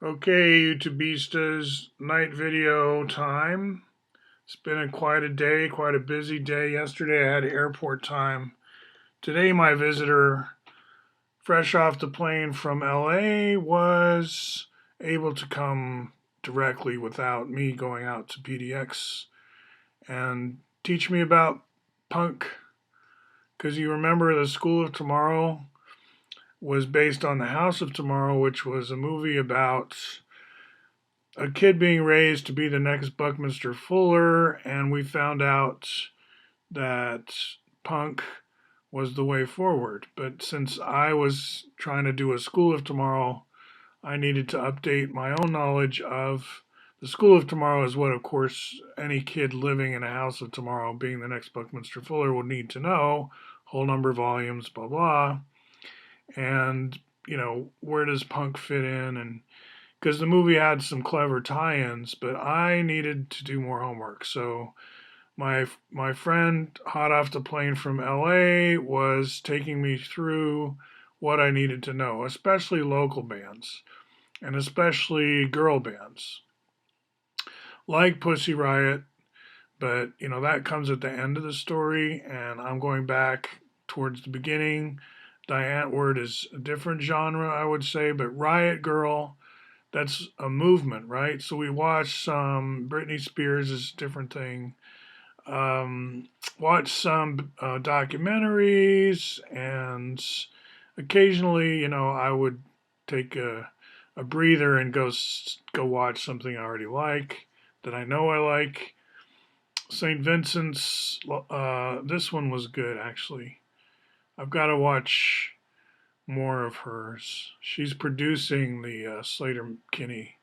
Okay, YouTubistas, night video time. It's been quite a day, quite a busy day. Yesterday I had airport time. Today my visitor, fresh off the plane from LA, was able to come directly without me going out to PDX and teach me about punk. Because you remember the School of Tomorrow was based on the House of Tomorrow, which was a movie about a kid being raised to be the next Buckminster Fuller, and we found out that punk was the way forward. But since I was trying to do a School of Tomorrow, I needed to update my own knowledge of the School of Tomorrow is what, of course, any kid living in a House of Tomorrow, being the next Buckminster Fuller, would need to know. Whole number of volumes, blah, blah. And, where does punk fit in? And because the movie had some clever tie-ins, but I needed to do more homework. So my friend, hot off the plane from LA, was taking me through what I needed to know, especially local bands and especially girl bands like Pussy Riot. But that comes at the end of the story, and I'm going back towards the beginning. Diane Word is a different genre, I would say, but Riot Girl, that's a movement, right? So we watch some Britney Spears is a different thing. Watch some documentaries, and occasionally, I would take a breather and go watch something I already like that I know I like. St. Vincent's. This one was good actually. I've got to watch more of hers. She's producing the Slater Kinney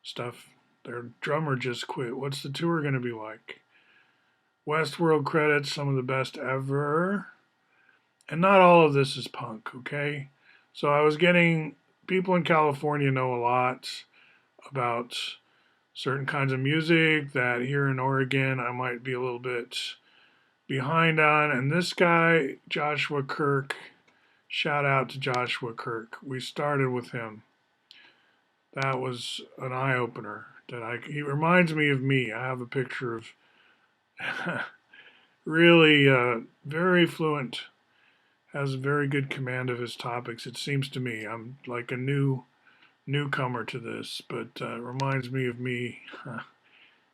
stuff. Their drummer just quit. What's the tour going to be like? Westworld credits, some of the best ever. And not all of this is punk, okay? So I was getting people in California know a lot about certain kinds of music that here in Oregon I might be a little bit behind on. And this guy, Joshua Kirk, shout out to Joshua Kirk. We started with him. That was an eye opener. He reminds me of me. I have a picture of really very fluent, has a very good command of his topics. It seems to me I'm like a newcomer to this, but reminds me of me.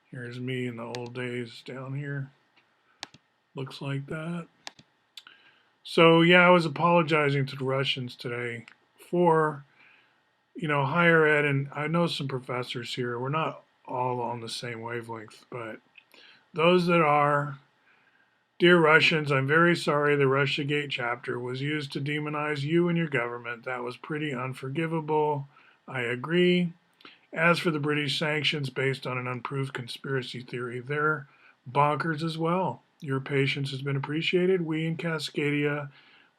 Here's me in the old days down here. Looks like that. So yeah, I was apologizing to the Russians today for higher ed, and I know some professors here. We're not all on the same wavelength, but those that are, dear Russians, I'm very sorry the Russiagate chapter was used to demonize you and your government. That was pretty unforgivable. I agree. As for the British sanctions based on an unproved conspiracy theory, they're bonkers as well. Your patience has been appreciated. We in Cascadia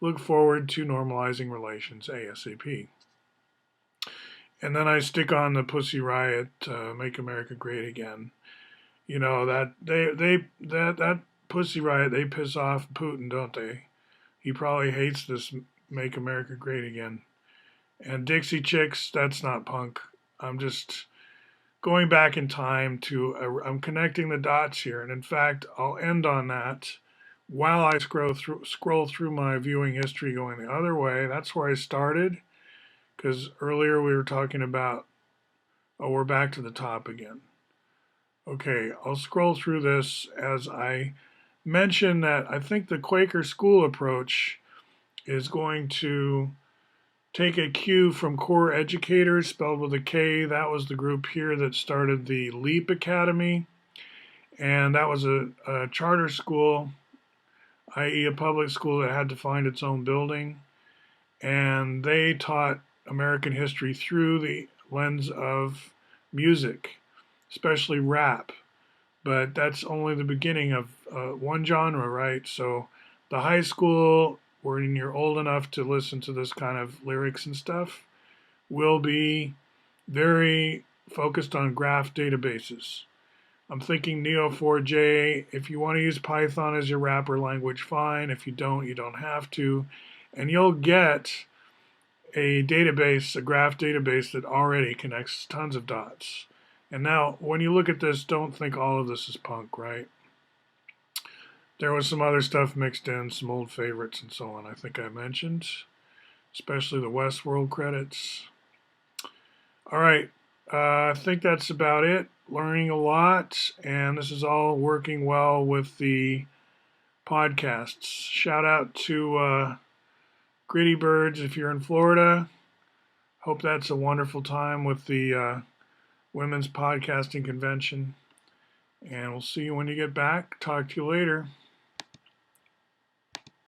look forward to normalizing relations ASAP. And then I stick on the Pussy Riot, Make America Great Again. That Pussy Riot, they piss off Putin, don't they? He probably hates this Make America Great Again. And Dixie Chicks, that's not punk. I'm just going back in time to, I'm connecting the dots here. And in fact, I'll end on that while I scroll through my viewing history going the other way. That's where I started, because earlier we were talking about, oh, we're back to the top again. Okay, I'll scroll through this as I mention that I think the Quaker school approach is going to take a cue from Core Educators, spelled with a K. That was the group here that started the LEAP Academy, and that was a charter school, i.e. a public school that had to find its own building, and they taught American history through the lens of music, especially rap. But that's only the beginning of one genre, right? So the high school, when you're old enough to listen to this kind of lyrics and stuff, will be very focused on graph databases. I'm thinking Neo4j. If you want to use Python as your wrapper language, fine. If you don't have to. And you'll get a database, a graph database that already connects tons of dots. And now, when you look at this, don't think all of this is punk, right? There was some other stuff mixed in, some old favorites and so on, I think I mentioned, especially the Westworld credits. All right, I think that's about it. Learning a lot, and this is all working well with the podcasts. Shout out to Gritty Birds if you're in Florida. Hope that's a wonderful time with the Women's Podcasting Convention. And we'll see you when you get back. Talk to you later.